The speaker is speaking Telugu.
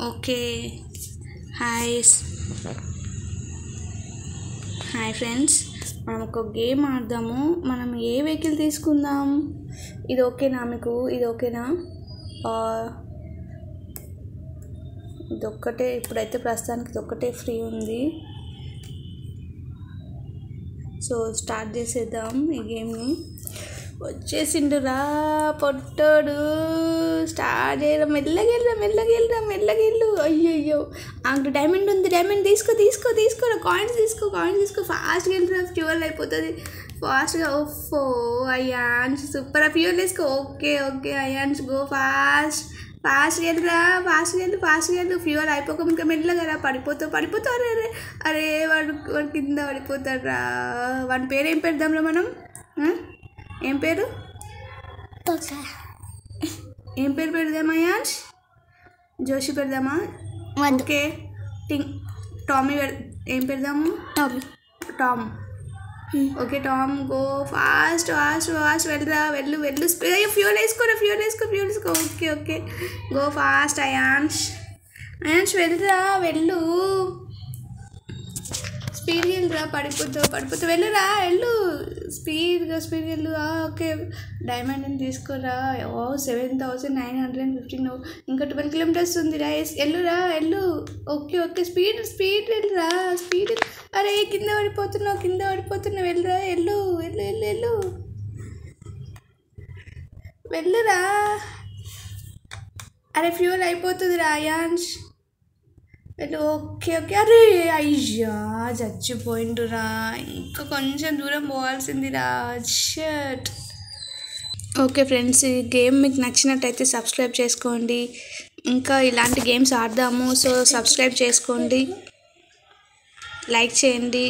ఓకే. హాయ్ హాయ్ ఫ్రెండ్స్, మనం ఒక గేమ్ ఆడదాము. మనం ఏ వెహికల్ తీసుకుందాం? ఇది ఓకేనా మీకు? ఇది ఓకేనా? ఇదొక్కటే ఇప్పుడైతే ప్రస్తుతానికి ఇదొక్కటే ఫ్రీ ఉంది. సో స్టార్ట్ చేసేద్దాం ఈ గేమ్ని. వచ్చేసిండురా పొట్టోడు. స్టార్ట్ చేయడం. మెల్లగెళ్ళు. అయ్యో అంకు డైమండ్ ఉంది. డైమండ్ తీసుకో. కాయిన్స్ తీసుకో. ఫాస్ట్గా వెళ్ళిరా, ఫ్యూయల్ అయిపోతుంది ఫాస్ట్గా. ఓఫో అయాన్స్ సూపర్. ఫ్యూయల్ వేసుకో. ఓకే అయాన్స్ గో ఫాస్ట్గా వెళ్ళిరా. ఫాస్ట్గా వెళ్ళు. ఫ్యూయల్ అయిపోక ఇంకా మెల్లగా పడిపోతావు. అరే వాడు కింద పడిపోతాడు రా. వాడి పేరు ఏం పెడదాంరా మనం? ఏం పేరు పెడదామా యాన్స్? జోషి పెడదామా? ఓకే. టామీ ఏం పెడదాము? Tom. Okay Tom. Go fast వెళ్ళరా. వెళ్ళు. ఫ్యూల్ వేసుకో. ఓకే గో ఫాస్ట్ అయాన్స్ వెళ్ళు. స్పీడ్గా వెళ్ళురా. పడిపోతావు. వెళ్ళు స్పీడ్గా వెళ్ళు. ఓకే డైమండ్ తీసుకోరా. 7,915. ఇంకా 12 కిలోమీటర్స్ ఉందిరా. వెళ్ళు. ఓకే స్పీడ్ వెళ్ళురా. అరే కింద పడిపోతున్నావు. వెళ్ళురా. వెళ్ళురా. అరే ఫ్యూల్ అయిపోతుందిరా అయాన్స్. ఓకే అరే అయ్యా చచ్చిపోయిండురా. ఇంకా కొంచెం దూరం పోవాల్సిందిరా. షట్. ఓకే ఫ్రెండ్స్, ఈ గేమ్ మీకు నచ్చినట్టయితే సబ్స్క్రైబ్ చేసుకోండి. ఇంకా ఇలాంటి గేమ్స్ ఆడదాము. సో సబ్స్క్రైబ్ చేసుకోండి, లైక్ చేయండి.